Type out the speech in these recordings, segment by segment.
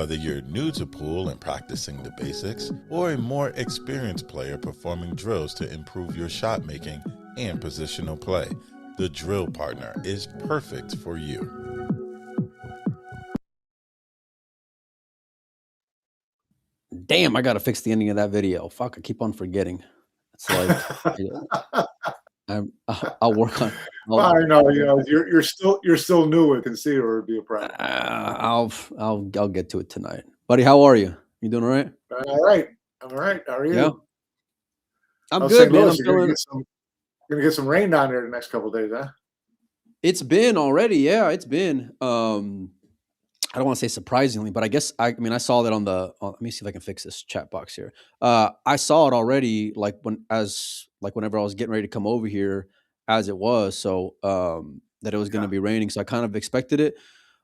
Whether you're new to pool and practicing the basics, or a more experienced player performing drills to improve your shot making and positional play, the Drill Partner is perfect for you. Damn, I gotta fix the ending of that video. Fuck, I keep on forgetting. It's like I'll work on. Well, I know, you're still new. I can see it would be a problem. I'll get to it tonight, buddy. How are you? You doing all right? All right, I'm all right. How are you? Yeah, I'm How's good, St. man. Louis? I'm You're feeling. gonna get some rain down there the next couple of days, huh? It's been already. Yeah, it's been. I don't want to say surprisingly, but I guess I mean I saw that on the. Let me see if I can fix this chat box here. I saw it already, like whenever I was getting ready to come over here, as it was. So that it was going to Yeah. be raining, so I kind of expected it.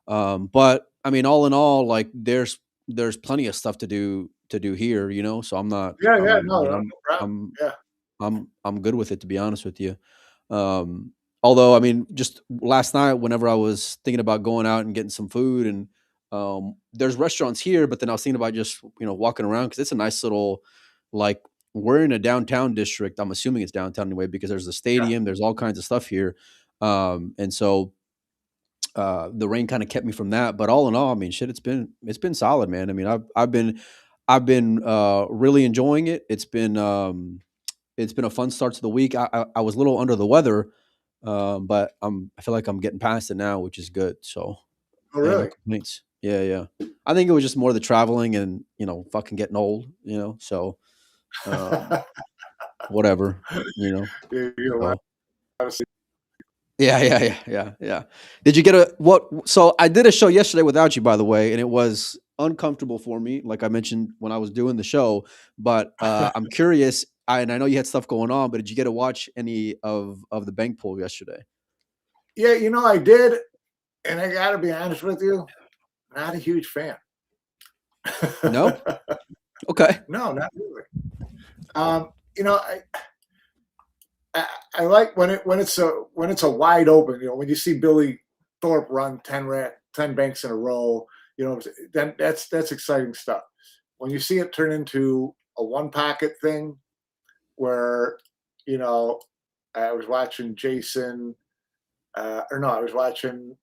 But I mean, all in all, like there's plenty of stuff to do here, So I'm not. Yeah, I mean, no problem. I'm Yeah. I'm good with it, to be honest with you. Although, I mean, just last night, whenever I was thinking about going out and getting some food, and there's restaurants here, but then I was thinking about just walking around because it's a nice little, like, we're in a downtown district. I'm assuming it's downtown anyway because there's a stadium, there's all kinds of stuff here, and so the rain kind of kept me from that. But all in all, I mean, shit, it's been solid, man. I mean, I've been really enjoying it. It's been a fun start to the week. I was a little under the weather, but I feel like I'm getting past it now, which is good. So Oh, yeah, no really? complaints. Yeah, yeah. I think it was just more the traveling and fucking getting old. So whatever. You So yeah, yeah, yeah, yeah, yeah. Did you get a what? So I did a show yesterday without you, by the way, and it was uncomfortable for me, like I mentioned when I was doing the show. But I'm curious, and I know you had stuff going on, but did you get to watch any of the bank pool yesterday? Yeah, I did, and I got to be honest with you, not a huge fan. No. Okay. No, not really. You know, I like when it's a wide open. When you see Billy Thorpe run 10 banks in a row, then that's exciting stuff. When you see it turn into a one pocket thing, where I was watching Jason, or no, I was watching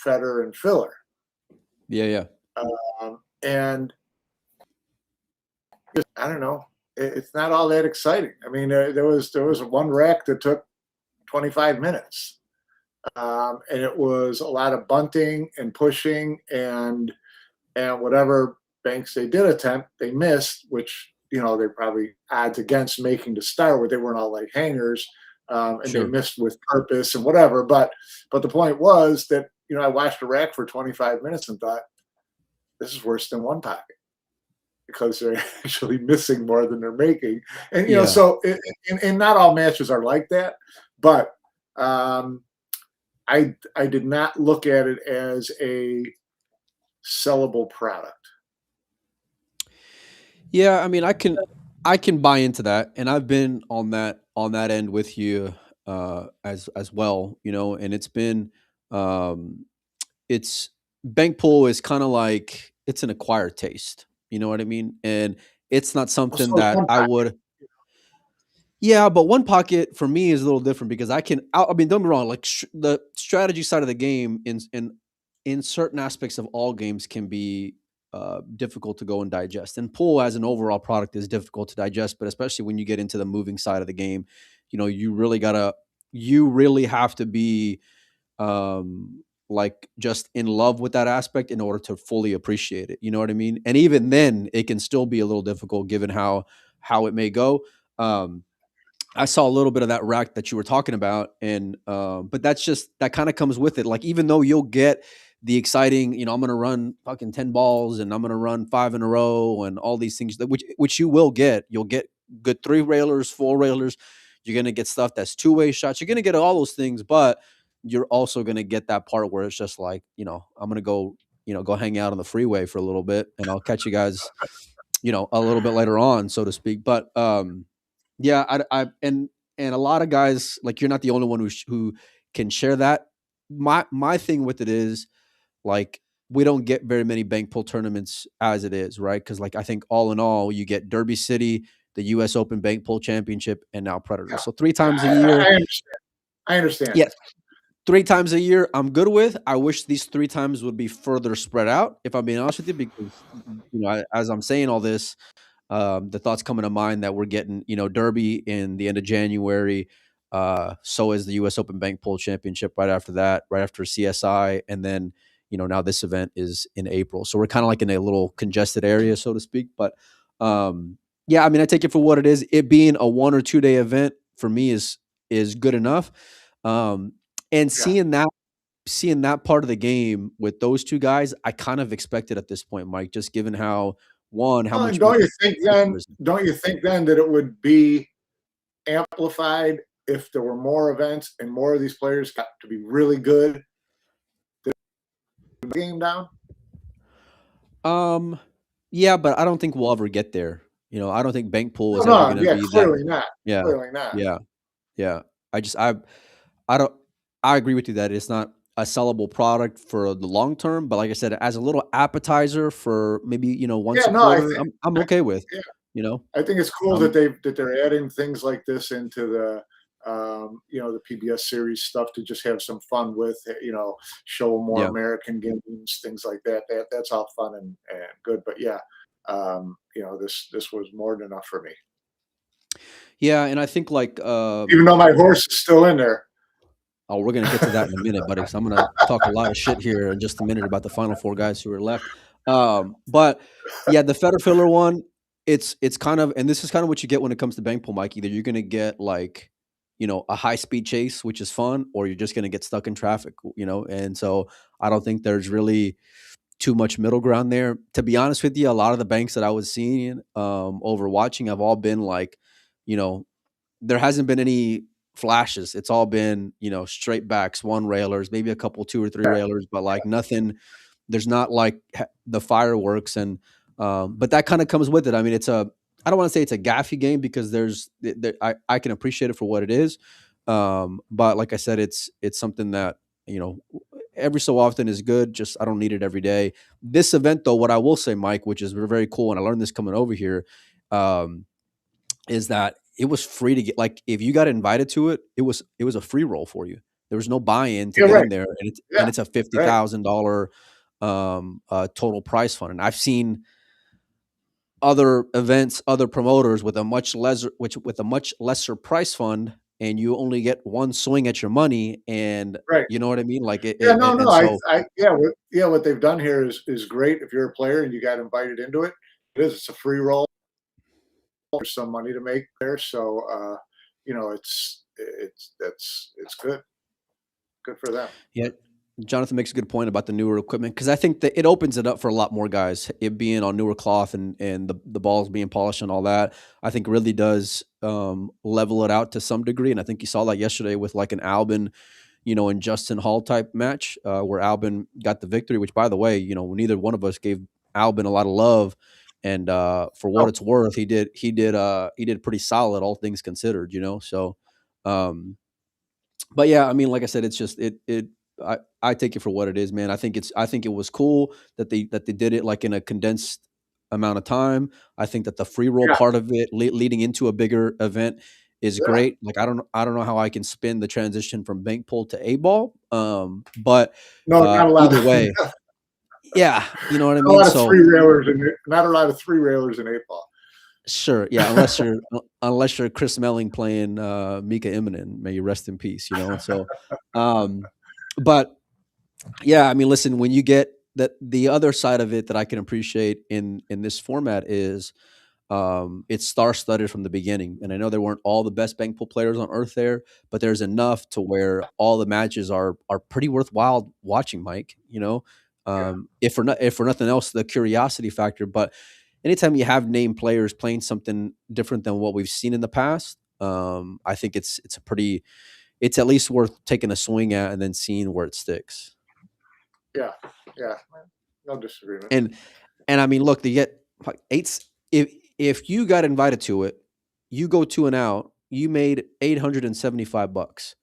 Federer and Filler, Yeah, yeah. and I don't know. It's not all that exciting. I mean, there was one rack that took 25 minutes, and it was a lot of bunting and pushing and whatever banks they did attempt, they missed, which they probably odds against making to start with. They weren't all like hangers, and Sure. they missed with purpose and whatever. But the point was that I watched a rack for 25 minutes and thought, this is worse than one pocket, because they're actually missing more than they're making. And, Yeah. so and not all matches are like that, but I did not look at it as a sellable product. Yeah, I mean, I can buy into that, and I've been on that end with you as well, and it's bank pool is kind of like it's an acquired taste, you know what I mean? And it's not something So it's that one I pocket. would. Yeah, but one pocket for me is a little different because I mean, don't be wrong. Like the strategy side of the game in certain aspects of all games can be difficult to go and digest. And pool as an overall product is difficult to digest, but especially when you get into the moving side of the game, you really have to be like just in love with that aspect in order to fully appreciate it. You know what I mean? And even then, it can still be a little difficult given how it may go. I saw a little bit of that rack that you were talking about, and but that kind of comes with it. Like even though you'll get the exciting, I'm going to run fucking 10 balls and I'm going to run 5 in a row and all these things which you will get. You'll get good 3 railers, 4 railers. You're going to get stuff that's 2-way shots. You're going to get all those things, but you're also going to get that part where it's just like, I'm going to go, go hang out on the freeway for a little bit and I'll catch you guys, a little bit later on, so to speak. But yeah, and a lot of guys, like, you're not the only one who can share that. My thing with it is, like, we don't get very many bank pool tournaments as it is, right? Because like I think all in all, you get Derby City, the U.S. Open Bank Pool Championship, and now Predator. Yeah. So 3 times a I, year. I understand. I understand. Yeah, 3 times a year, I'm good with. I wish these 3 times would be further spread out, if I'm being honest with you, because as I'm saying all this, the thoughts coming to mind that we're getting, Derby in the end of January. So is the U.S. Open Bank Pool Championship right after that, right after CSI, and then now this event is in April. So we're kind of like in a little congested area, so to speak. But yeah, I mean, I take it for what it is. It being a 1 or 2 day event for me is good enough. Um, and Yeah. seeing that part of the game with those two guys, I kind of expected at this point, Mike, just given how Well, much and don't you think then that it would be amplified if there were more events and more of these players got to be really good to the game down? Yeah, but I don't think we'll ever get there. I don't think bank pool is ever No, going to yeah, be that. clearly not. Yeah, Clearly not. yeah, yeah. I don't. I agree with you that it's not a sellable product for the long term. But like I said, as a little appetizer for maybe once Yeah, a no, quarter, I'm I, okay with. yeah, You know, I think it's cool um, that they're adding things like this into the the PBS series stuff to just have some fun with, show more yeah, American games, things like that. That's all fun and good. But yeah, this was more than enough for me. yeah, and I think like Even though my horse is still in there. oh, we're gonna get to that in a minute, buddy. So I'm gonna talk a lot of shit here in just a minute about the final 4 guys who are left. But yeah, the Feder filler one, it's kind of, and this is kind of what you get when it comes to bank pool, Mike. Either you're gonna get like, a high speed chase, which is fun, or you're just gonna get stuck in traffic, And so I don't think there's really too much middle ground there. To be honest with you, a lot of the banks that I was seeing over watching have all been like, you know, there hasn't been any flashes. It's all been, straight backs, one railers, maybe a couple, 2 or 3 railers, but like nothing. There's not like the fireworks, and but that kind of comes with it. I mean, I don't want to say it's a gaffy game because I can appreciate it for what it is, but like I said, it's something that every so often is good. Just I don't need it every day. This event, though, what I will say, Mike, which is very cool, and I learned this coming over here. Is that it was free to get, like, if you got invited to it, it was a free roll for you. There was no buy-in to Yeah, get right. in there, and Yeah, it's a right. $50,000 total prize fund. And I've seen other events, other promoters with a much lesser price fund, and you only get one swing at your money, and Right. you know what I mean? Like Yeah, no. and so What they've done here is great. If you're a player and you got invited into it, it's a free roll. There's some money to make there, so it's good. Good for them. yeah, Jonathan makes a good point about the newer equipment because I think that it opens it up for a lot more guys. It being on newer cloth and the balls being polished and all that, I think really does level it out to some degree. And I think you saw that yesterday with like an Albin, and Justin Hall type match where Albin got the victory. Which, by the way, neither one of us gave Albin a lot of love. And for what Oh, it's worth, he did pretty solid, all things considered. So. But yeah, I mean, like I said, it's just I take it for what it is, man. I think it was cool that they did it like in a condensed amount of time. I think that the free roll yeah, part of it leading into a bigger event is yeah. great. Like I don't know how I can spin the transition from bank pull to A ball. But No, not a lot either of way, yeah, you know what I a mean? lot of So three railers in it. Not a lot of three railers in 8 ball. sure, yeah, unless you're Chris Melling playing Mika Immonen, may you rest in peace, and so um but yeah, I mean, listen, when you get that, the other side of it that I can appreciate in this format is it's star studded from the beginning. And I know there weren't all the best bank pool players on earth there, but there's enough to where all the matches are pretty worthwhile watching, Mike. Yeah. If for nothing else, the curiosity factor. But anytime you have named players playing something different than what we've seen in the past, I think it's at least worth taking a swing at and then seeing where it sticks. Yeah. Yeah. No disagreement. And I mean, look, they get like eight. If you got invited to it, you go 2 and out, you made $875.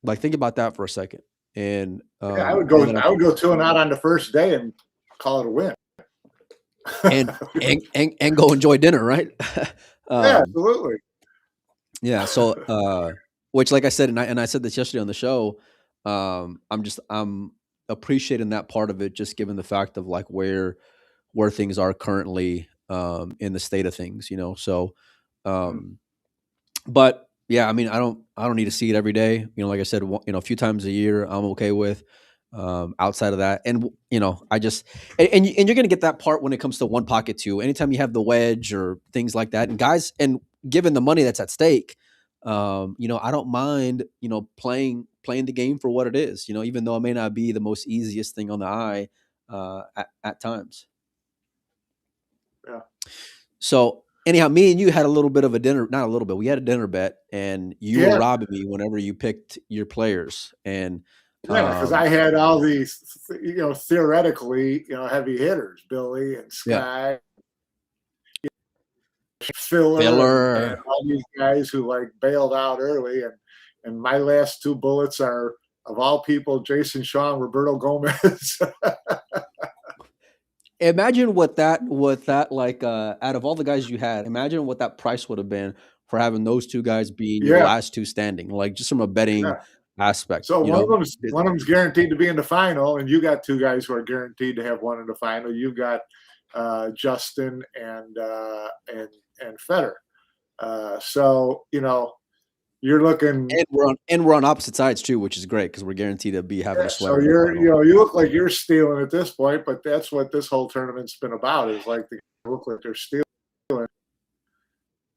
Like think about that for a second. and Yeah, I would and then go 2-0 on the first day and call it a win. and go enjoy dinner, right? Yeah, um, absolutely. yeah. So, which, like I said, and I said this yesterday on the show, I'm appreciating that part of it, just given the fact of like where things are currently in the state of things, you know. So, Mm. um, but yeah, I mean, I don't need to see it every day. You know, like I said, a few times a year, I'm okay with. Outside of that, and you know, I just and you're gonna get that part when it comes to one pocket too. Anytime you have the wedge or things like that, and guys, and given the money that's at stake, you know, I don't mind, you know, playing the game for what it is. You know, even though it may not be the most easiest thing on the eye at times. Yeah. So anyhow, me and you had a little bit of a dinner, not a little bit. We had a dinner bet, and you were Yeah. robbing me whenever you picked your players. And Yeah, because I had all these, theoretically, heavy hitters, Billy and yeah, Sky, Filler, and filler. all these guys who like bailed out early, and my last two bullets are, of all people, Jason Shaw and Roberto Gomez. Imagine what that like out of all the guys you had, imagine what that price would have been for having those two guys being your Yeah, last two standing, like just from a yeah. betting aspect, So you know? one of them's guaranteed to be in the final, and you got two guys who are guaranteed to have one in the final. You've got Justin and Feder. So you're looking. And we're on opposite sides too, which is great because we're guaranteed to be having Yeah, a so sweater in the you're final. you look like you're stealing at this point, but that's what this whole tournament's been about. Is like they look like they're stealing.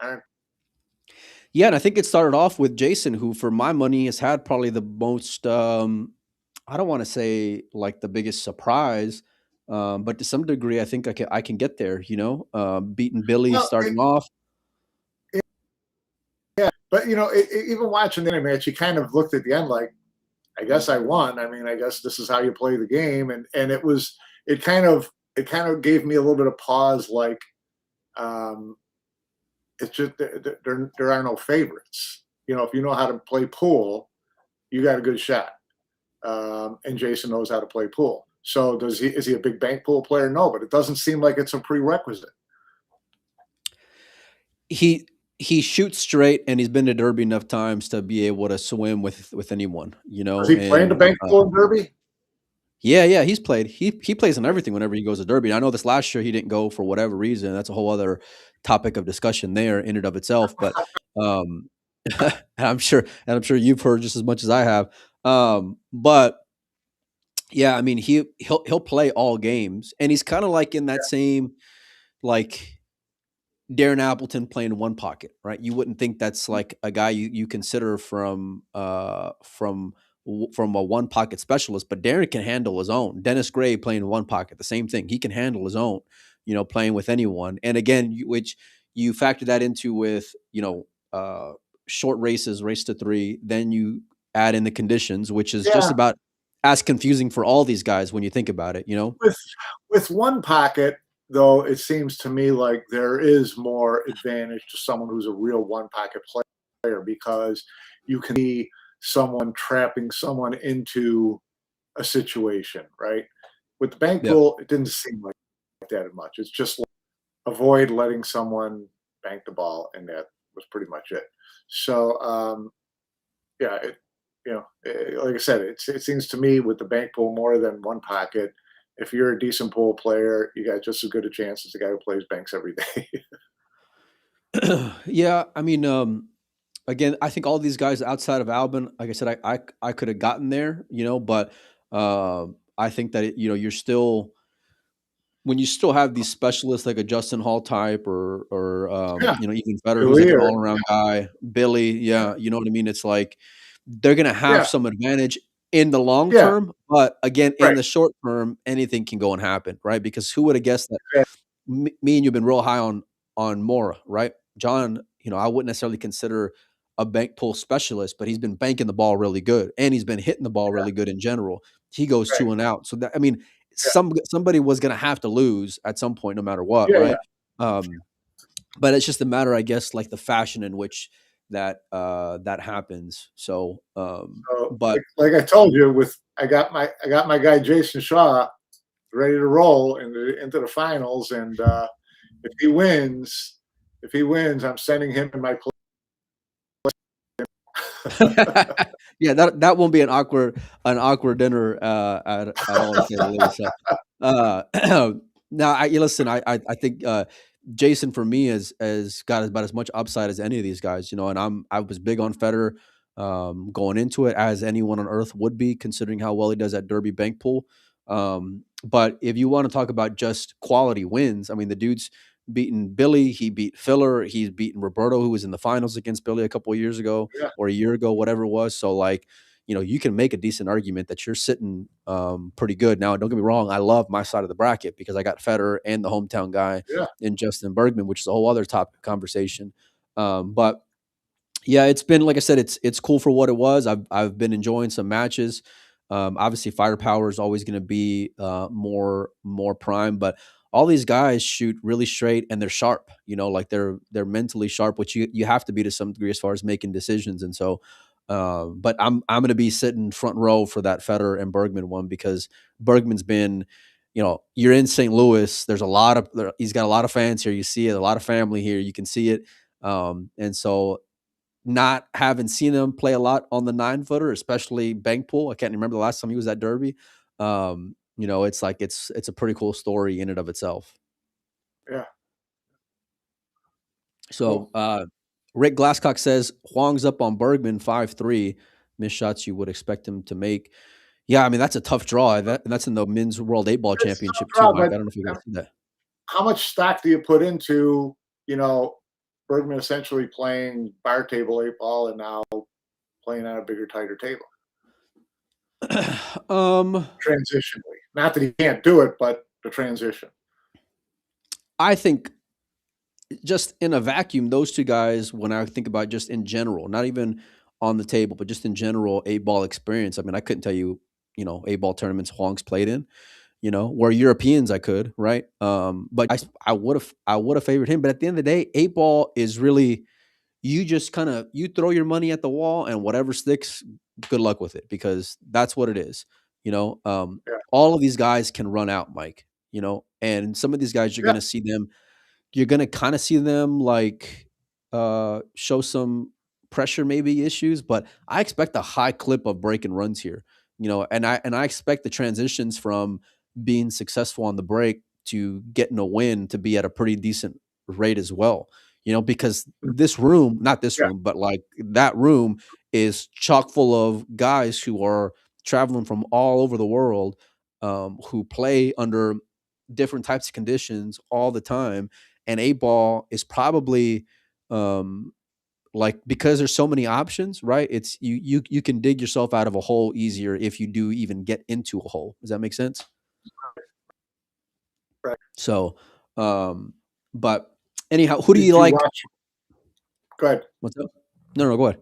And Yeah, and I think it started off with Jason, who for my money has had probably the most I don't want to say like the biggest surprise, but to some degree I think I can get there, you know, beating Billy well, starting off. yeah, but even watching the match, you kind of looked at the end like, I guess I won. I mean, I guess this is how you play the game, and it kind of gave me a little bit of pause, like, it's just there are no favorites. If you know how to play pool, you got a good shot. And Jason knows how to play pool. So is he a big bank pool player? No, but it doesn't seem like it's a prerequisite. He shoots straight, and he's been to Derby enough times to be able to swim with anyone, you Is know. he playing the And bank pool in Derby? yeah, he's played. He plays on everything whenever he goes to Derby. I know this last year he didn't go for whatever reason. That's a whole other topic of discussion there in and of itself. But um, and I'm sure you've heard just as much as I have. But yeah, I mean he'll play all games, and he's kind of like in that same like Darren Appleton playing one pocket, right? You wouldn't think that's like a guy you consider from a one pocket specialist, but Darren can handle his own. Dennis Gray playing one pocket, the same thing. He can handle his own, you know, playing with anyone. And again, which you factor that into with short races, race to three. Then you add in the conditions, which is just Yeah, about as confusing for all these guys when you think about it. You know? with one pocket, though, it seems to me like there is more advantage to someone who's a real one pocket player, because you can see someone trapping someone into a situation, right? With the bank Yep. pool, it didn't seem like that much. It's just like avoid letting someone bank the ball, and that was pretty much it. So, yeah, like I said, it seems to me with the bank pool more than one pocket. If you're a decent pool player, you got just as good a chance as the guy who plays banks every day. Yeah, I mean, again, I think all these guys outside of Albin, like I said, I could have gotten there, you know, but I think that you're still when you still have these specialists like a Justin Hall type or Yeah, even better, who's like Billy an or all around guy, Billy, yeah, yeah, you know what I mean. It's like they're gonna have yeah, some advantage in the long yeah, term, but again, in right, the short term, anything can go and happen, right? Because who would have guessed that yeah, me and you've been real high on Mora, right? John, I wouldn't necessarily consider a bank pull specialist, but he's been banking the ball really good, and he's been hitting the ball really good in general. He goes right, two and out, so that I mean, yeah, somebody was going to have to lose at some point, no matter what, yeah, yeah. right? Um, but it's just a matter, I guess, like the fashion in which that happens. So, So, but like I told you, with I got my guy Jason Shaw ready to roll into the finals, and if he wins, I'm sending him in my place. Yeah, that won't be an awkward dinner at all, to say the least. So, now listen. I think Jason for me has got about as much upside as any of these guys, you know. And I was big on Federer going into it, as anyone on earth would be, considering how well he does at Derby Bank Pool. But if you want to talk about just quality wins, I mean, the dude's beaten Billy, he beat Filler, he's beaten Roberto, who was in the finals against Billy a couple of years ago Yeah, or a year ago, whatever it was. So, like, you know, you can make a decent argument that you're sitting pretty good. Now, don't get me wrong, I love my side of the bracket because I got Federer and the hometown guy yeah. in Justin Bergman, which is a whole other topic of conversation. But yeah, it's been, like I said, it's cool for what it was. I've been enjoying some matches. Obviously, firepower is always going to be more prime, but all these guys shoot really straight and they're sharp. You know, like they're mentally sharp, which you have to be to some degree as far as making decisions. And so, but I'm going to be sitting front row for that Federer and Bergman one, because Bergman's been, you know, you're in St. Louis. He's got a lot of fans here. You see it, a lot of family here. You can see it. And so, not having seen him play a lot on the 9-footer, especially bank pool. I can't remember the last time he was at Derby. You know, it's like it's a pretty cool story in and of itself. Yeah. So Rick Glasscock says Huang's up on Bergman 5-3. Missed shots you would expect him to make. Yeah, I mean, that's a tough draw. And that's in the Men's World 8-Ball Championship too, Mike. I don't know if you guys see that. How much stock do you put into, you know, Bergman essentially playing bar table 8-ball and now playing on a bigger, tighter table? Transitionally. Not that he can't do it, but the transition. I think just in a vacuum, those two guys, when I think about just in general, not even on the table, but just in general, 8-ball experience. I mean, I couldn't tell you, you know, 8-ball tournaments Huang's played in, you know, where Europeans I could, right? But I would have favored him. But at the end of the day, 8-ball is really, you just kind of, you throw your money at the wall and whatever sticks, good luck with it, because that's what it is. You know, Yeah. all of these guys can run out, Mike, you know, and some of these guys, you're going to kind of see them like show some pressure, maybe issues, but I expect a high clip of break and runs here, you know, and I expect the transitions from being successful on the break to getting a win to be at a pretty decent rate as well, you know, because this room, not this Yeah. room, but like that room is chock full of guys who are traveling from all over the world, who play under different types of conditions all the time. And 8-ball is probably like, because there's so many options, right? It's you can dig yourself out of a hole easier if you do even get into a hole. Does that make sense? Right. So, but anyhow, who do Did you like? Go ahead. What's up? No, go ahead.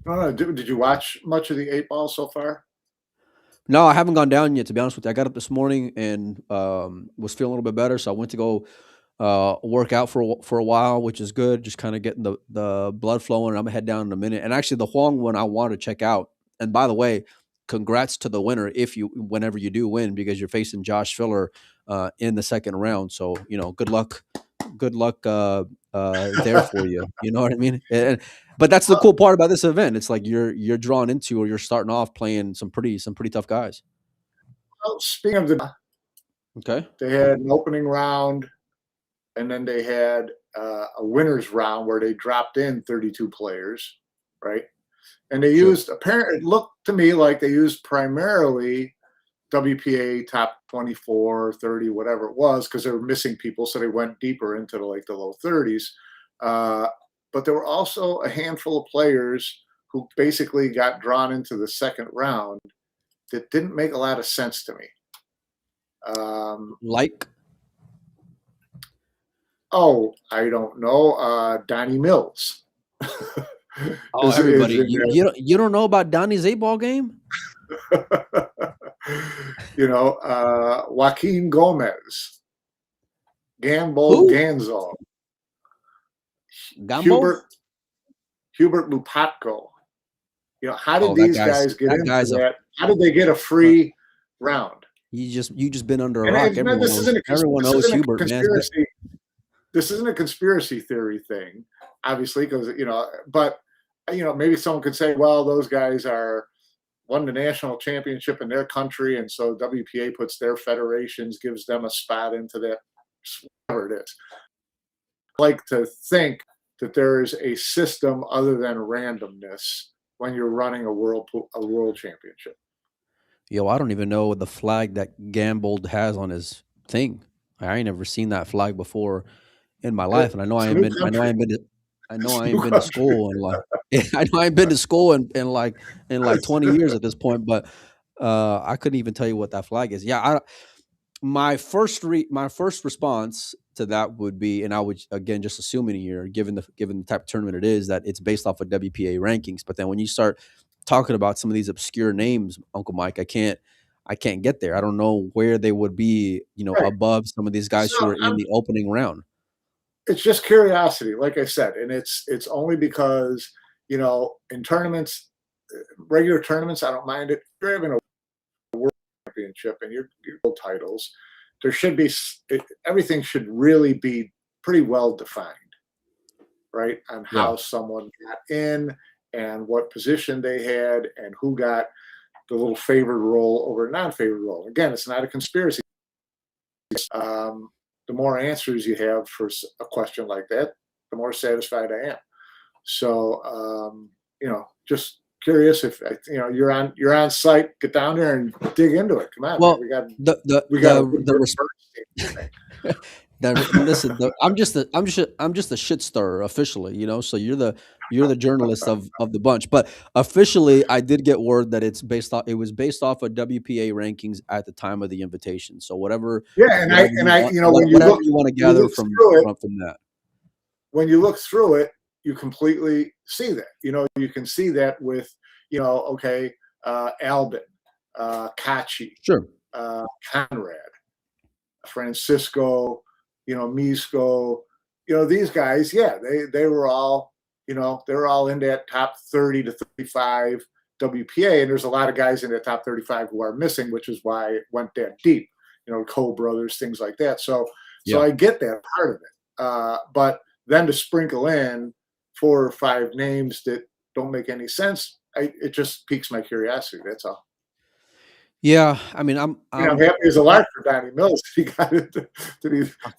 No. Did you watch much of the 8-ball so far? No, I haven't gone down yet, to be honest with you. I got up this morning and was feeling a little bit better, so I went to go work out for a while, which is good. Just kind of getting the blood flowing. I'm gonna head down in a minute. And actually, the Huang one I wanted to check out. And by the way, congrats to the winner whenever you do win, because you're facing Josh Filler in the second round. So, you know, good luck there for you. You know what I mean? But that's the cool part about this event. It's like you're drawn into, or you're starting off playing some pretty tough guys. Well, speaking of Okay. they had an opening round, and then they had a winners round where they dropped in 32 players, right? And they used, apparently, it looked to me like they used primarily WPA top 24, 30, whatever it was, because they were missing people, so they went deeper into the low 30s. But there were also a handful of players who basically got drawn into the second round that didn't make a lot of sense to me. Like? Oh, I don't know. Donnie Mills. Oh, everybody, you don't know about Donnie's 8-ball game? You know, Joaquin Gomez, Gambo Ganzo, Gambo? Hubert Lupatko, You know, how did Oh, these guys get into that? How did they get a free round? You just been under a And, rock. and Everyone this knows. isn't a, Everyone this knows isn't a Hubert, man. conspiracy. This isn't a conspiracy theory thing, obviously, because but maybe someone could say, well, those guys won the national championship in their country, and so WPA puts their federations, gives them a spot into that, whatever it is. I like to think that there is a system other than randomness when you're running a world championship. Yo, I don't even know the flag that Gambold has on his thing. I ain't never seen that flag before in my life, and I know I ain't been. I know I ain't been. I know I ain't been to school and like. I know I ain't been to school in like 20 years at this point, but I couldn't even tell you what that flag is. Yeah, my first response to that would be, and I would again just assuming here, given the type of tournament it is, that it's based off of WPA rankings. But then when you start talking about some of these obscure names, Uncle Mike, I can't get there. I don't know where they would be, Right. above some of these guys who are in the opening round. It's just curiosity, like I said, and it's only because in tournaments, regular tournaments, I don't mind it. If you're having a world championship and your world titles, there should be everything should really be pretty well defined, right? On how someone got in and what position they had and who got the little favored role over a non-favored role. Again, it's not a conspiracy. The more answers you have for a question like that, the more satisfied I am. So, just curious if you're on site, get down there and dig into it. Come on, well, man. Listen, I'm just a shit stirrer officially, so you're the journalist of the bunch. But officially, I did get word that it was based off of WPA rankings at the time of the invitation. So whatever. Yeah, whatever you want to gather from that. When you look through it, you completely see that. You can see that with Albin, Kachi, sure, Conrad, Francisco, Misko, these guys, they were all, they were all in that top 30 to 35 WPA, and there's a lot of guys in that top 35 who are missing, which is why it went that deep, Cole brothers, things like that. So I get that part of it. But then to sprinkle in 4 or 5 names that don't make any sense, it just piques my curiosity. That's all. Yeah, I mean, I'm happy as a lark for Donnie Mills. He got it. He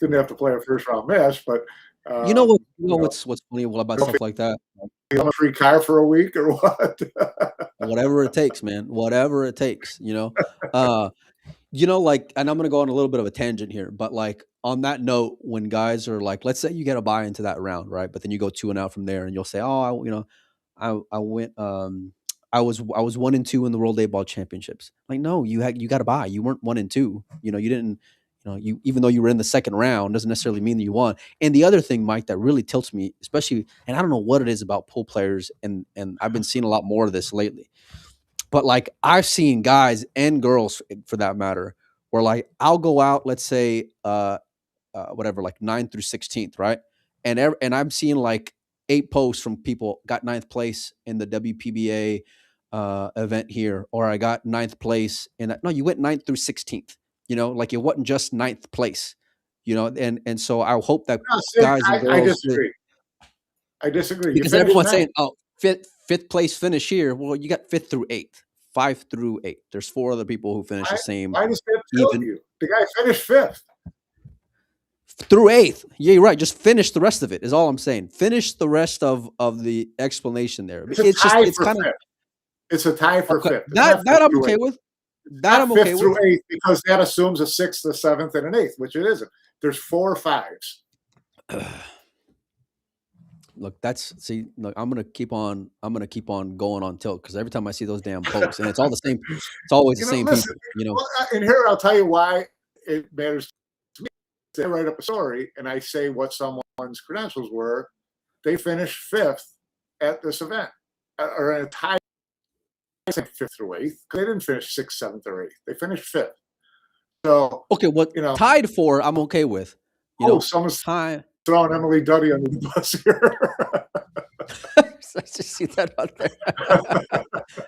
didn't have to play a first round match, but what's funny about stuff like that? You want a free car for a week or what? Whatever it takes, man. Whatever it takes. Like, and I'm gonna go on a little bit of a tangent here, but like on that note, when guys are like, let's say you get a buy into that round, right? But then you go 2-0 from there, and you'll say, oh, I went. I was 1-2 in the World A-Ball Championships. Like, no, you got to buy. You weren't 1-2. You didn't. You even though you were in the second round doesn't necessarily mean that you won. And the other thing, Mike, that really tilts me, especially, and I don't know what it is about pool players, and I've been seeing a lot more of this lately. But like I've seen guys and girls, for that matter, where like I'll go out, let's say, whatever, like 9th through 16th, right? And I'm seeing like 8 posts from people got 9th place in the WPBA event here, or I got 9th place in that. No, you went 9th through 16th. Like it wasn't just 9th place. And so I hope that guys and girls. I disagree because everyone's saying, "Oh, fifth place finish here." Well, you got 5th through 8th, 5 through 8. There's 4 other people who finished the same. Why does that tell you? The guy finished 5th. Through 8th. Yeah, you're right. Just finish the rest of it is all I'm saying. Finish the rest of the explanation there. It's kind of. It's a tie for 5th. That I'm okay with. That I'm okay with. 5th through 8th, because that assumes a 6th, a 7th, and an 8th, which it isn't. There's 4 5s. Look, look, I'm gonna keep on going on tilt, because every time I see those damn posts, and it's all the same. It's always the same people. Well, and here I'll tell you why it matters to me. I write up a story and I say what someone's credentials were. They finished 5th at this event, or in a tie. 5th through 8th, because they didn't finish 6th, 7th, or 8th. They finished 5th. So okay, what tied for, I'm okay with. Someone's throwing Emily Duddy under the bus here. I just see that out there.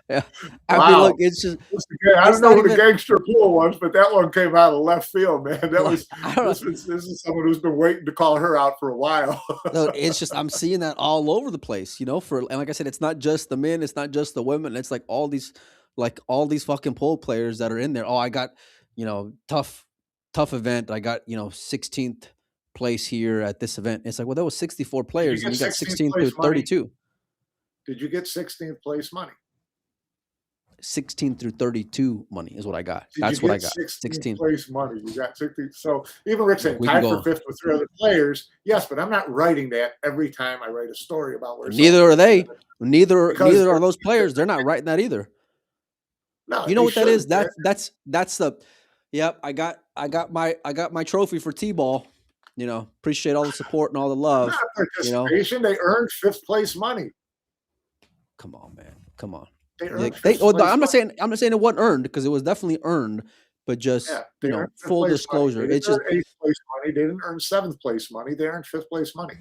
Yeah. I mean, Wow. look, it's just I it's don't know not who the even gangster pool was, but that one came out of left field, man. That like was I don't know. this is someone who's been waiting to call her out for a while. No, it's just I'm seeing that all over the place, for and like I said, it's not just the men, it's not just the women, it's like all these fucking pole players that are in there. Oh, I got, tough event. I got, 16th place here at this event. It's like, well, that was 64 Did you players and get you got 16th 16 through place money? 32. Did you get 16th place money? 16 through 32 money is what I got. Did That's you what get I got. 16th 16. place money? You got 16th. So even Rick saying We can tied for go. fifth with 3 other players. Yes, but I'm not writing that every time I write a story about where. Neither are they. Neither Because are those players. They're not writing that either. no, You know they what that is? shouldn't. That's the. Yep, I got my trophy for T-ball. Appreciate all the support and all the love. Not participation. They earned 5th place money. Come on, man. Come on. They earned I'm not saying it wasn't earned, because it was definitely earned, but just they earned full 5th place disclosure. money. They It's didn't just earn 8th place money. They didn't earn 7th place money. They earned 5th place money.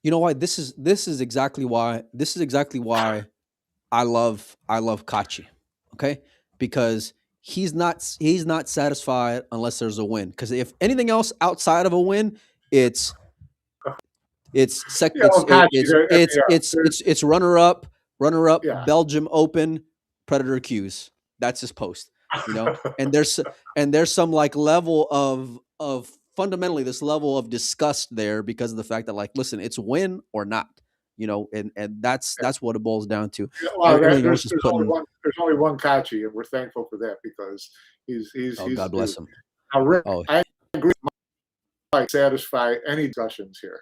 you know why this is exactly why I love Kachi. Okay? Because he's not satisfied unless there's a win. Because if anything else outside of a win, it's runner up Yeah. Belgium Open Predator Qs. That's his post, and there's some like level of fundamentally this level of disgust there because of the fact that, like, listen, it's win or not, and that's what it boils down to. Well, Everything there's else is putting. only one Kachi, and we're thankful for that because he's God bless him. Now, Rick, I agree. Might satisfy any discussions here.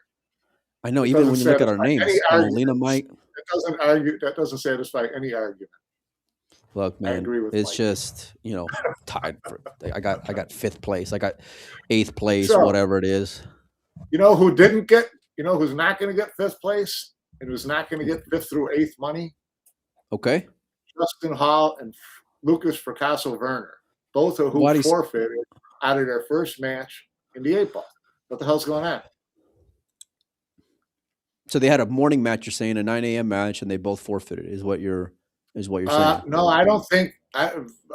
I know, even when you look at our names, Molina Mike. That doesn't satisfy any argument. Look, man, it's Mike. Just tied for. I got 5th place. I got 8th place, whatever it is. You know who didn't get? You know who's not going to get 5th place and who's not going to get 5th through 8th money? Okay. Justin Hall and Lucas Fracasso Werner, both of who forfeited out of their first match in the 8 ball. What the hell's going on? So they had a morning match, you're saying, a 9 a.m. match, and they both forfeited, is what you're saying? No, I don't think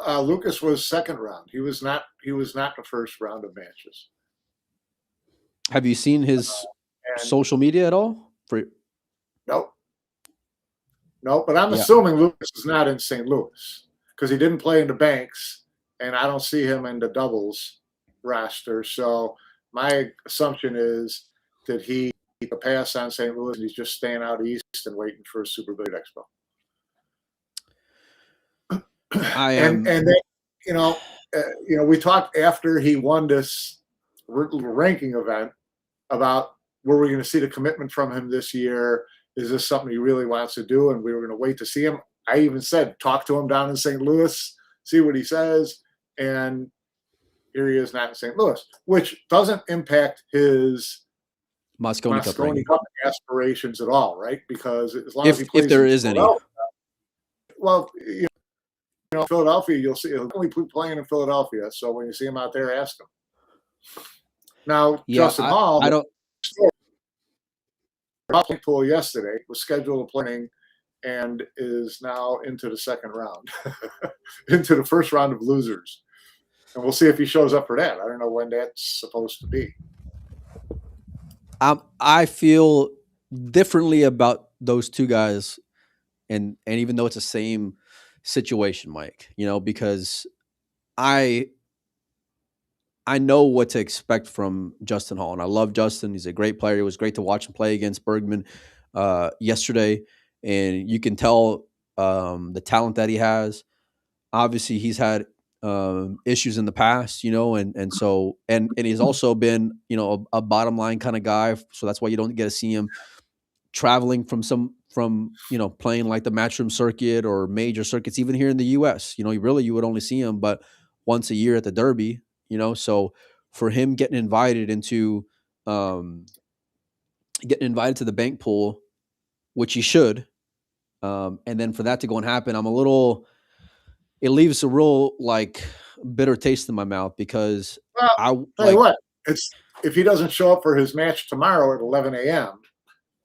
Lucas was second round. He was not the first round of matches. Have you seen his social media at all? Nope. No, but I'm assuming Lucas is not in St. Louis because he didn't play in the banks, and I don't see him in the doubles roster. So my assumption is that he a pass on St. Louis and he's just staying out east and waiting for a Super Billiard Expo. And then, we talked after he won this ranking event about were we going to see the commitment from him this year? Is this something he really wants to do? And we were going to wait to see him. I even said, talk to him down in St. Louis, see what he says. And here he is, not in St. Louis, which doesn't impact his Mosconi Cup aspirations at all, right? Because as long as he plays, if there is any, well, Philadelphia, you'll see he'll only be playing in Philadelphia. So when you see him out there, ask him. Now, Justin Hall, I don't. Pool yesterday was scheduled playing and is now into the second round, into the first round of losers, and we'll see if he shows up for that. I don't know when that's supposed to be. I feel differently about those two guys, and even though it's the same situation, Mike, because I know what to expect from Justin Hall, and I love Justin. He's a great player. It was great to watch him play against Bergman yesterday, and you can tell the talent that he has. Obviously, he's had issues in the past, and so he's also been, a bottom line kind of guy. So that's why you don't get to see him traveling from playing like the Matchroom circuit or major circuits, even here in the U.S. You would only see him but once a year at the Derby. So for him getting invited to the bank pool, which he should, and then for that to go and happen, it leaves a real bitter taste in my mouth because tell you what, it's if he doesn't show up for his match tomorrow at 11 a.m.,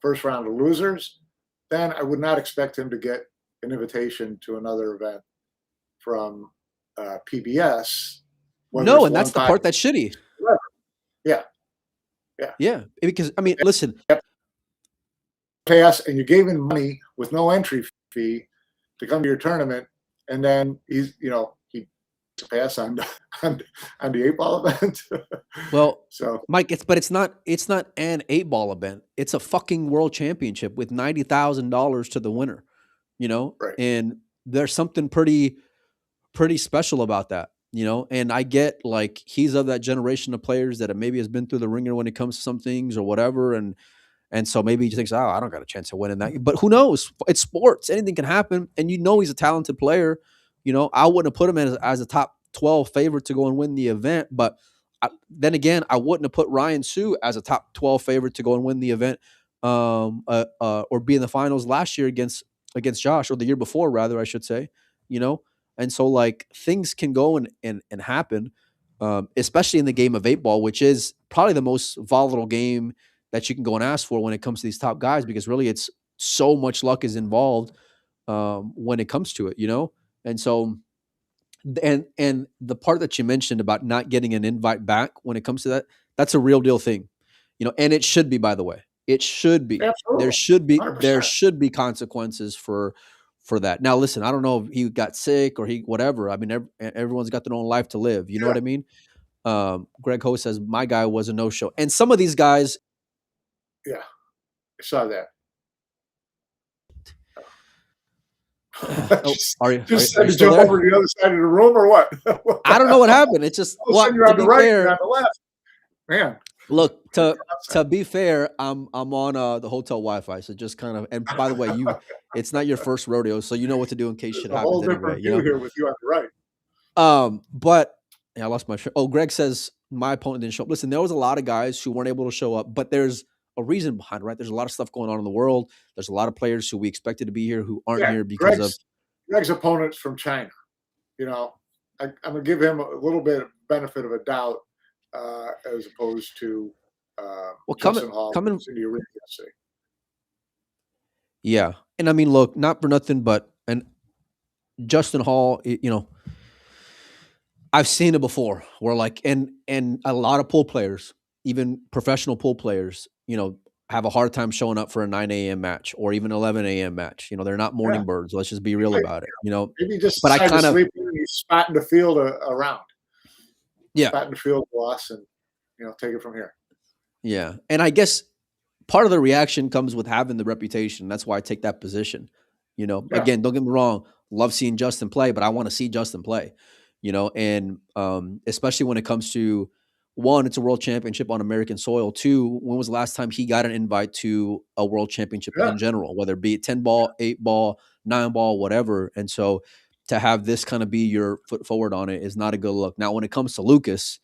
first round of losers, then I would not expect him to get an invitation to another event from PBS. No, and that's the part that's shitty. Yeah. Because I mean, listen. Pass, and you gave him money with no entry fee to come to your tournament, and then he pass on the 8-ball event. Well, so Mike, it's not an 8-ball event. It's a fucking world championship with $90,000 to the winner. Right. And there's something pretty special about that. And I get like he's of that generation of players that maybe has been through the ringer when it comes to some things or whatever, and so maybe he just thinks, oh, I don't got a chance of winning that. But who knows? It's sports. Anything can happen. And he's a talented player. I wouldn't have put him as a top 12 favorite to go and win the event. But then again, I wouldn't have put Ryan Sue as a top 12 favorite to go and win the event or be in the finals last year against Josh, or the year before, rather, I should say. And so, like, things can go and happen, especially in the game of 8-ball, which is probably the most volatile game that you can go and ask for when it comes to these top guys, because really it's so much luck is involved when it comes to it, And so, and the part that you mentioned about not getting an invite back when it comes to that, that's a real deal thing, and it should be, by the way, it should be. Absolutely. There should be consequences for that. Now, listen, I don't know if he got sick or whatever. I mean, everyone's got their own life to live. You know what I mean? Greg Ho says my guy was a no-show, and some of these guys. Yeah, I saw that. Are you jump over to the other side of the room or what? I don't know what happened. It's just you're on the right, you're on the left. Man. Look, to be fair, I'm on the hotel Wi-Fi, so just kind of. And by the way, it's not your first rodeo, so you know what to do in case shit happens. A whole different view here with you on the right. But I lost my. Greg says my opponent didn't show up. Listen, there was a lot of guys who weren't able to show up, but there's a reason behind it, right? There's a lot of stuff going on in the world. There's a lot of players who we expected to be here who aren't here because of Greg's opponents from China. I'm gonna give him a little bit of benefit of a doubt as opposed to Justin Hall in the arena yesterday. Yeah, and I mean, look, not for nothing, but Justin Hall, I've seen it before where like, and a lot of pool players, even professional pool players, have a hard time showing up for a 9 a.m. match or even 11 a.m. match. They're not morning birds. Let's just be real about it. Maybe just but I kind of sleep and he's spotting the field around. Yeah, spotting the field loss and take it from here. Yeah, and I guess part of the reaction comes with having the reputation. That's why I take that position. Again, don't get me wrong. Love seeing Justin play, but I want to see Justin play. And especially when it comes to, one, it's a world championship on American soil. Two, when was the last time he got an invite to a world championship in general, whether it be 10-ball, 8-ball, 9-ball, whatever. And so to have this kind of be your foot forward on it is not a good look. Now, when it comes to Lucas,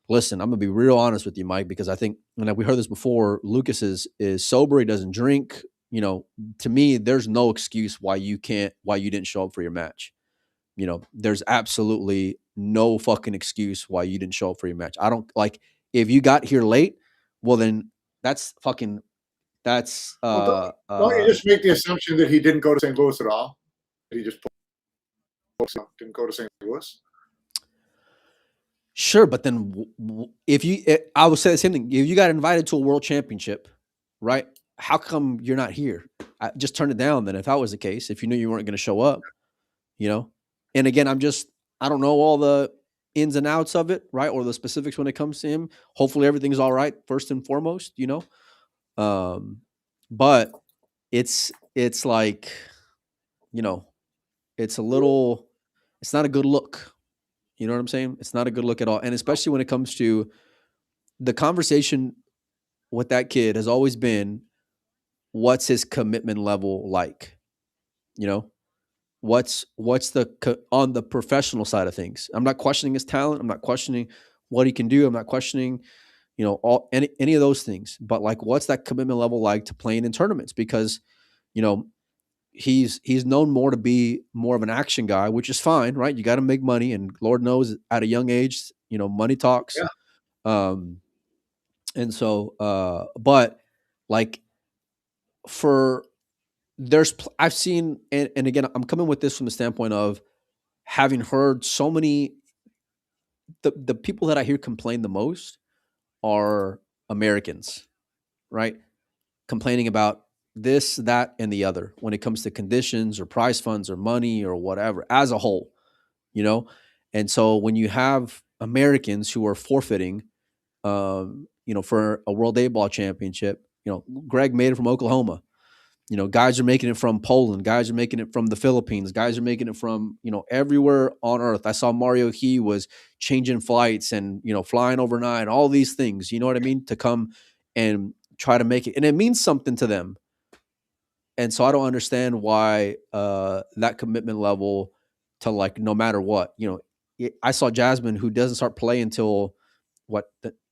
listen, I'm going to be real honest with you, Mike, because I think, we heard this before, Lucas is sober. He doesn't drink. To me, there's no excuse why you didn't show up for your match. There's absolutely no fucking excuse why you didn't show up for your match. I don't like, if you got here late, well then don't you just make the assumption that he didn't go to St. Louis at all? That he just didn't go to St. Louis? Sure, but then I would say the same thing. If you got invited to a world championship, right? How come you're not here? Just turn it down then if that was the case, if you knew you weren't going to show up, And again, I don't know all the ins and outs of it, right? Or the specifics when it comes to him. Hopefully everything's all right, first and foremost, But it's like, it's not a good look. You know what I'm saying? It's not a good look at all. And especially when it comes to the conversation with that kid has always been, what's his commitment level like? What's on the professional side of things? I'm not questioning his talent. I'm not questioning what he can do. I'm not questioning, any of those things. But like, what's that commitment level like to playing in tournaments? Because, he's known more to be more of an action guy, which is fine, right? You got to make money, and Lord knows at a young age, money talks. Yeah. And so, but like for I've seen, and again, I'm coming with this from the standpoint of having heard so many, the people that I hear complain the most are Americans, right? Complaining about this, that, and the other when it comes to conditions or prize funds or money or whatever as a whole, you know? And so when you have Americans who are forfeiting, for a World A Ball Championship, Greg made it from Oklahoma. Guys are making it from Poland. Guys are making it from the Philippines. Guys are making it from, everywhere on earth. I saw Mario He was changing flights and, flying overnight, all these things, you know what I mean? To come and try to make it. And it means something to them. And so I don't understand why that commitment level to, like, no matter what, I saw Jasmine, who doesn't start play until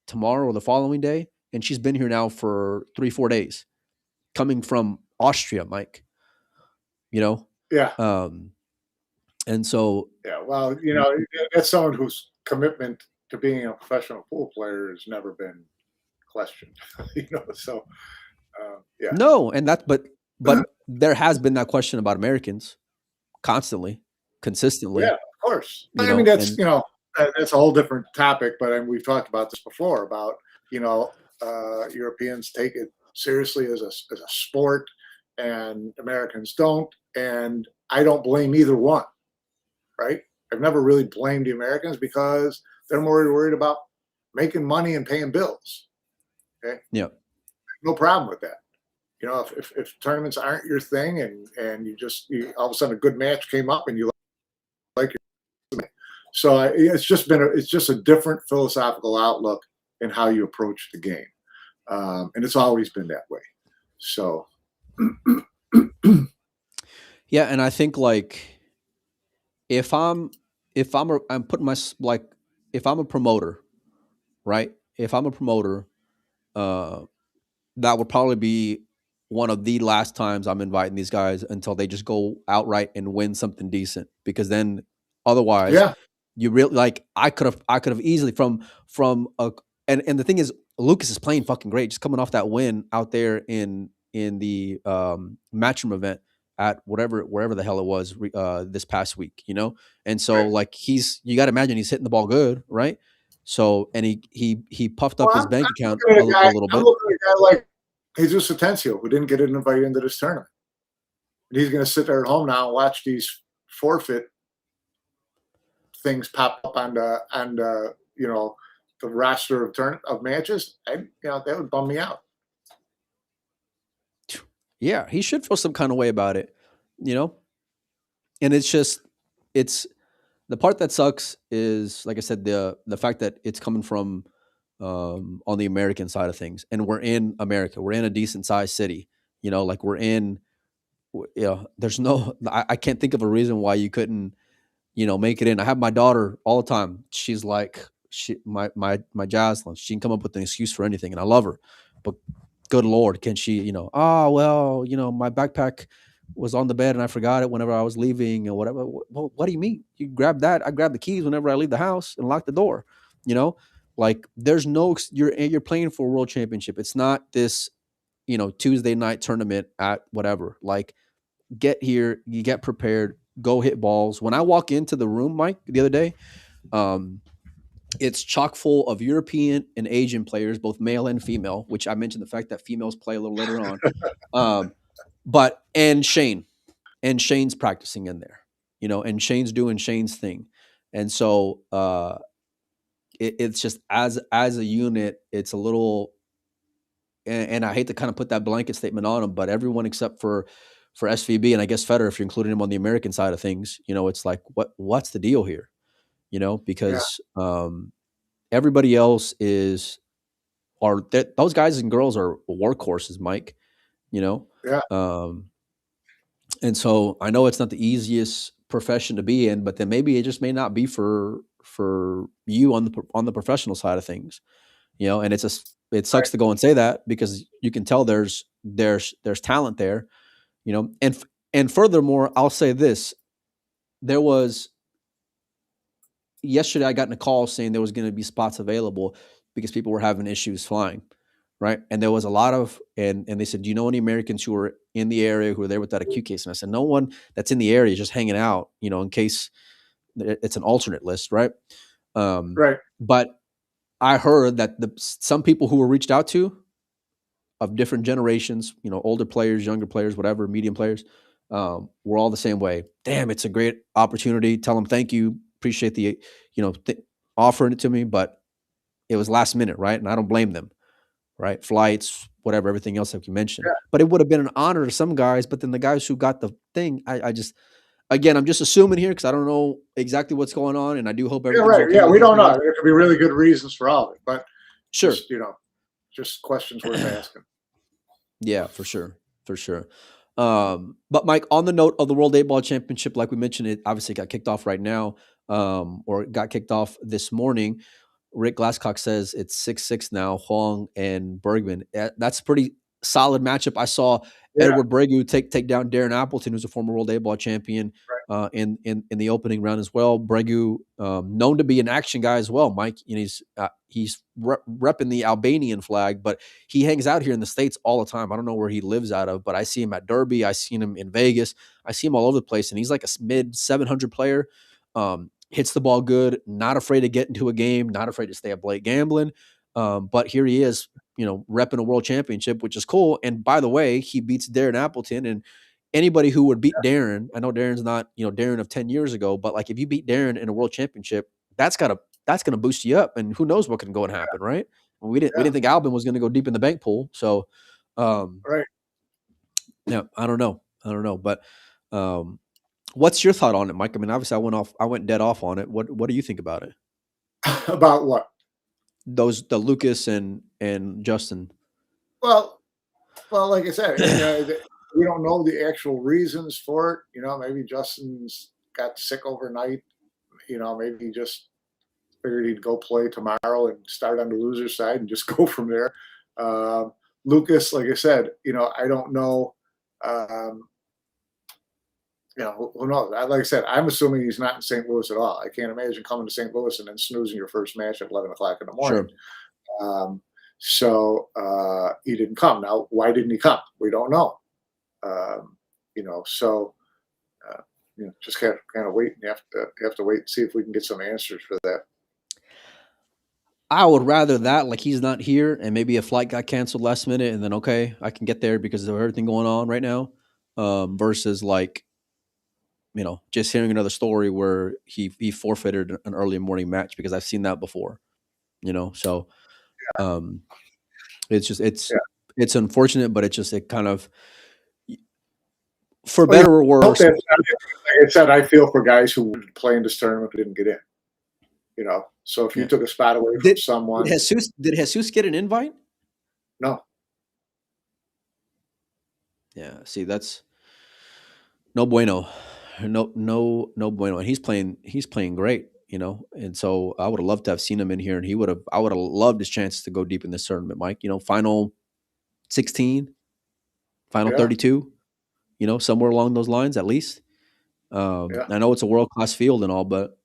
tomorrow or the following day. And she's been here now for 3-4 days, coming from Austria, Mike, Yeah. And so, Yeah. Well, that's someone whose commitment to being a professional pool player has never been questioned, so, yeah. no. And but there has been that question about Americans constantly, consistently. Yeah, of course. I mean, that's, that's a whole different topic, but we've talked about this before about, Europeans take it seriously as a sport and Americans don't. And I don't blame either one, right? I've never really blamed the Americans because they're more worried about making money and paying bills. Okay. Yeah. No problem with that. If tournaments aren't your thing and you all of a sudden a good match came up and you like your, so it's just a different philosophical outlook in how you approach the game, and it's always been that way. So, yeah, and I think, like, if I'm putting my, like, if I'm a promoter, right? If I'm a promoter, that would probably be one of the last times I'm inviting these guys until they just go outright and win something decent. Because then, otherwise, yeah, you really, like, I could have easily from a, and the thing is, Lucas is playing fucking great, just coming off that win out there in the matchroom event at wherever the hell it was this past week, and so, right. like, you got to imagine he's hitting the ball good, right? So, and he puffed up his bank account a little bit. I'm looking at a guy like Jesus Atencio, who didn't get invited into this tournament, and he's going to sit there at home now and watch these forfeit things pop up on the the roster of matches. That would bum me out. Yeah, he should feel some kind of way about it, And it's the part that sucks is, like I said, the fact that it's coming from on the American side of things, and we're in America, we're in a decent sized city, like we're in, there's no, I can't think of a reason why you couldn't, make it in. I have my daughter all the time. She's like, my Jocelyn, she can come up with an excuse for anything, and I love her, but good Lord, can she, my backpack was on the bed and I forgot it whenever I was leaving or whatever. Well, what do you mean? You grab that? I grab the keys whenever I leave the house and lock the door. Like, there's no, you're playing for a world championship. It's not this, Tuesday night tournament at whatever. Like, get here, you get prepared, go hit balls. When I walk into the room, Mike, the other day, it's chock full of European and Asian players, both male and female, which I mentioned the fact that females play a little later on. And Shane's practicing in there, and Shane's doing Shane's thing. And so it's just as a unit, it's a little, and I hate to kind of put that blanket statement on them, but everyone except for SVB, and I guess Federer, if you're including him on the American side of things, it's like, what's the deal here? Because everybody else those guys and girls are workhorses, Mike, Yeah. And so I know it's not the easiest profession to be in, but then maybe it just may not be for you on the professional side of things, and it sucks to go and say that, because you can tell there's talent there, and furthermore, I'll say this. Yesterday I got in a call saying there was going to be spots available because people were having issues flying. right? And there was a lot of, and they said, do you know any Americans who are in the area who are there with that acute case? And I said, no one that's in the area, just hanging out, in case it's an alternate list, right? Right. But I heard that some people who were reached out to of different generations, older players, younger players, whatever, medium players, were all the same way. Damn, it's a great opportunity. Tell them thank you, appreciate the, offering it to me, but it was last minute, right? And I don't blame them, right? Flights, whatever, everything else like you mentioned. Yeah. But it would have been an honor to some guys. But then the guys who got the thing, I just, again, I'm just assuming here because I don't know exactly what's going on, and I do hope everything's okay. Yeah, we don't know. There could be really good reasons for all of it, but sure, just questions worth asking. Yeah, for sure. But Mike, on the note of the World 8-Ball Championship, like we mentioned, it obviously got kicked off right now, or got kicked off this morning. Rick Glasscock says it's 6-6 now, Huang and Bergman. That's a pretty solid matchup. I saw Edward Bregu take down Darren Appleton, who's a former World 8-Ball champion, in the opening round as well. Bregu, known to be an action guy as well, Mike. He's repping the Albanian flag, but he hangs out here in the States all the time. I don't know where he lives out of, but I see him at Derby. I seen him in Vegas. I see him all over the place, and he's like a mid 700 player. Hits the ball good, not afraid to get into a game, not afraid to stay up late gambling. But here he is, repping a world championship, which is cool. And by the way, he beats Darren Appleton, and anybody who would beat Darren, I know Darren's not, Darren of 10 years ago, but like if you beat Darren in a world championship, that's going to boost you up, and who knows what can go and happen. Right. We didn't think Albin was going to go deep in the bank pool. So, right. Yeah, I don't know. But, what's your thought on it, Mike? I mean, obviously I went dead off on it. What do you think about it? About what? The Lucas and Justin. Well, like I said, we don't know the actual reasons for it. Maybe Justin's got sick overnight. Maybe he just figured he'd go play tomorrow and start on the loser side and just go from there. Lucas, like I said, I don't know. Who knows? Like I said, I'm assuming he's not in St. Louis at all. I can't imagine coming to St. Louis and then snoozing your first match at 11 o'clock in the morning. Sure. So he didn't come. Now, why didn't he come? We don't know. Just kind of wait, and have to wait and see if we can get some answers for that. I would rather that, like he's not here, and maybe a flight got canceled last minute, and then okay, I can get there because of everything going on right now, versus like, just hearing another story where he forfeited an early morning match, because I've seen that before, so it's unfortunate, but it kind of, for better or worse. Like I said, I feel for guys who would play in this tournament who didn't get in, so if you took a spot away from someone. Did Jesus get an invite? No. Yeah. See, that's no bueno. No bueno. And he's playing great, and so I would have loved to have seen him in here, and I would have loved his chances to go deep in this tournament, Mike. Final 16, final 32, somewhere along those lines at least. I know it's a world-class field and all, but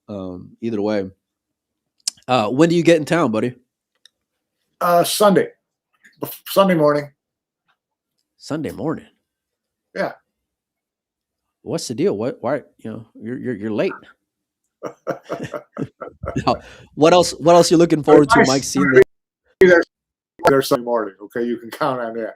either way. When do you get in town, buddy? Sunday morning. Sunday morning. Yeah. What's the deal? Why? You're late. Now, what else you looking forward to, Mike? Seeing there's Sunday morning. Okay, you can count on that.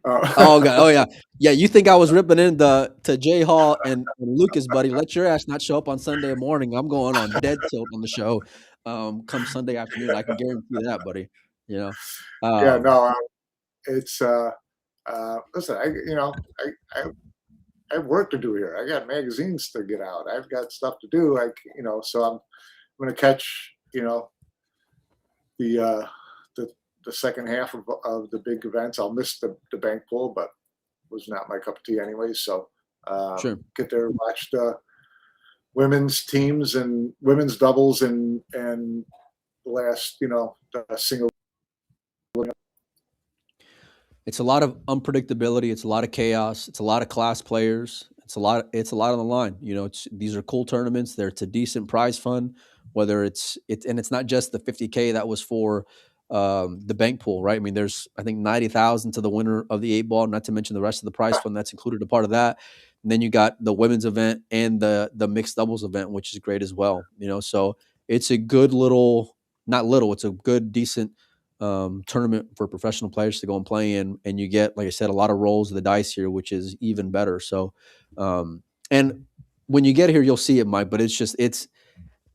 Oh God! Oh yeah. You think I was ripping into Jay Hall and Lucas, buddy? Let your ass not show up on Sunday morning. I'm going on dead tilt on the show. Come Sunday afternoon, I can guarantee that, buddy. It's listen. I have work to do here. I got magazines to get out. I've got stuff to do. So I'm going to catch the second half of the big events. I'll miss the bank pool, but it was not my cup of tea anyway. So sure. Get there, watch the women's teams and women's doubles and the last, the single. It's a lot of unpredictability. It's a lot of chaos. It's a lot of class players. It's a lot on the line. These are cool tournaments. It's a decent prize fund, whether it's not just the $50K that was for the bank pool, right? I mean, there's I think 90,000 to the winner of the 8 ball, not to mention the rest of the prize fund that's included a part of that. And then you got the women's event and the mixed doubles event, which is great as well. So it's a good little, not little, it's a good decent tournament for professional players to go and play in, and you get, like I said, a lot of rolls of the dice here, which is even better. So, and when you get here, you'll see it, Mike. But it's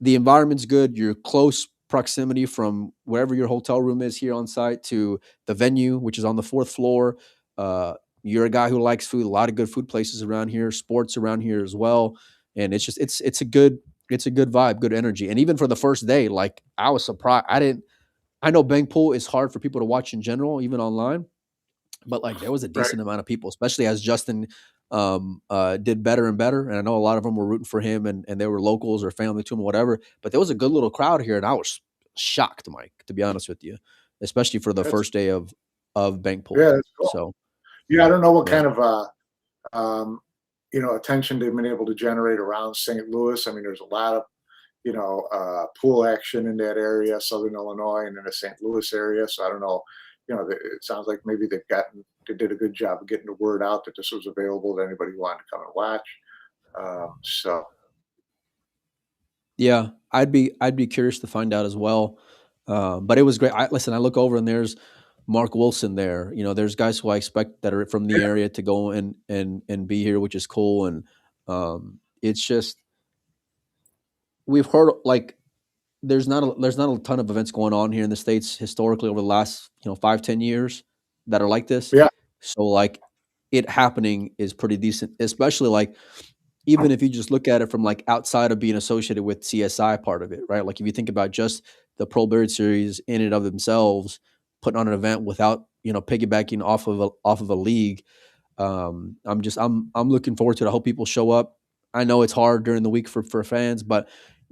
the environment's good. You're close proximity from wherever your hotel room is here on site to the venue, which is on the 4th floor. You're a guy who likes food. A lot of good food places around here, sports around here as well, and it's a good vibe, good energy. And even for the first day, like I was surprised. I know Bang Pool is hard for people to watch in general, even online, but like there was a decent amount of people, especially as Justin did better and better. And I know a lot of them were rooting for him, and they were locals or family to him or whatever. But there was a good little crowd here, and I was shocked, Mike, to be honest with you, especially for the first day of Bank Pool. Yeah, that's cool. So, yeah, I don't know what kind of attention they've been able to generate around St. Louis. I mean, there's a lot of pool action in that area, Southern Illinois, and in the St. Louis area. So I don't know. It sounds like maybe they did a good job of getting the word out that this was available to anybody who wanted to come and watch. So, yeah, I'd be curious to find out as well. But it was great. I look over and there's Mark Wilson there. There's guys who I expect that are from the area to go and be here, which is cool. And it's just, we've heard like there's not a ton of events going on here in the States historically over the last 5-10 years that are like this. Yeah. So like it happening is pretty decent, especially like even if you just look at it from like outside of being associated with CSI part of it, right? Like if you think about just the Pro Bird Series in and of themselves, putting on an event without piggybacking off of a league. I'm looking forward to it. I hope people show up. I know it's hard during the week for fans, but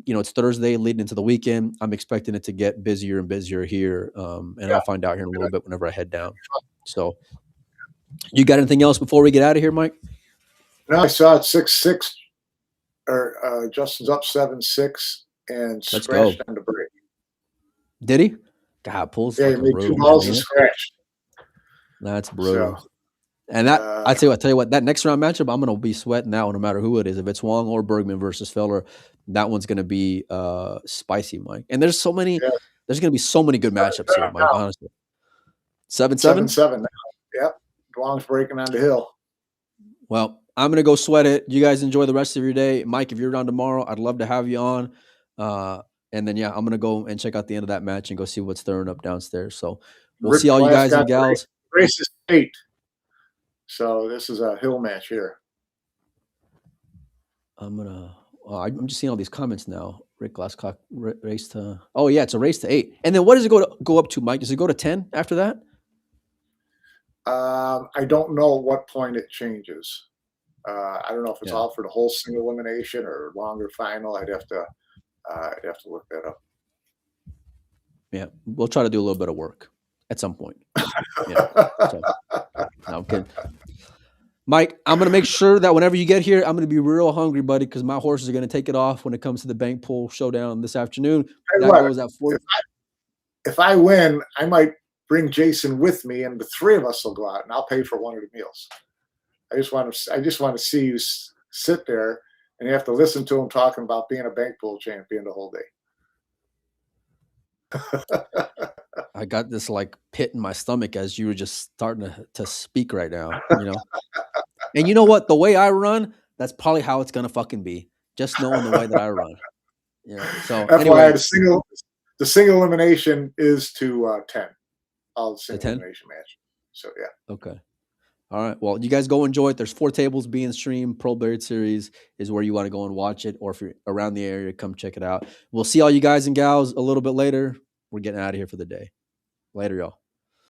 it's Thursday leading into the weekend. I'm expecting it to get busier and busier here. And I'll find out here in a little bit whenever I head down. So you got anything else before we get out of here, Mike? No, I saw it 6-6 or Justin's up 7-6 and scratched on the break. Did he? God, pulls. Yeah, he made 2 balls and scratched. That's brutal. So, and that I tell you what, that next round matchup, I'm gonna be sweating that one no matter who it is. If it's Wong or Bergman versus Feller, that one's gonna be spicy, Mike. And there's so many. Yeah. There's gonna be so many good matchups here, Mike. Honestly, 7-7. 7-7 now. Yep, Wong's breaking on the hill. Well, I'm gonna go sweat it. You guys enjoy the rest of your day, Mike. If you're around tomorrow, I'd love to have you on. And then I'm gonna go and check out the end of that match and go see what's stirring up downstairs. So we'll see all you guys and gals. Race is 8. So this is a hill match here. I'm just seeing all these comments now. Rick Glasscock race to. Oh yeah, it's a race to 8. And then what does it go up to, Mike? Does it go to 10 after that? I don't know at what point it changes. I don't know if it's all for the whole single elimination or longer final. I'd have to look that up. Yeah, we'll try to do a little bit of work at some point. Yeah. So, no, I'm kidding. Mike, I'm going to make sure that whenever you get here, I'm going to be real hungry, buddy, because my horses are going to take it off when it comes to the Bank Pool Showdown this afternoon. That goes at 4. If I win, I might bring Jason with me, and the 3 of us will go out, and I'll pay for one of the meals. I just want to see you sit there, and you have to listen to him talking about being a Bank Pool champion the whole day. I got this like pit in my stomach as you were just starting to speak right now, And you know what? The way I run, that's probably how it's gonna fucking be. Just knowing the way that I run. Yeah. So that's anyway, why the single elimination is to 10. All the single elimination match. So yeah. Okay. All right. Well, you guys go enjoy it. There's 4 tables being streamed. Pro Bird Series is where you want to go and watch it, or if you're around the area, come check it out. We'll see all you guys and gals a little bit later. We're getting out of here for the day. Later, y'all.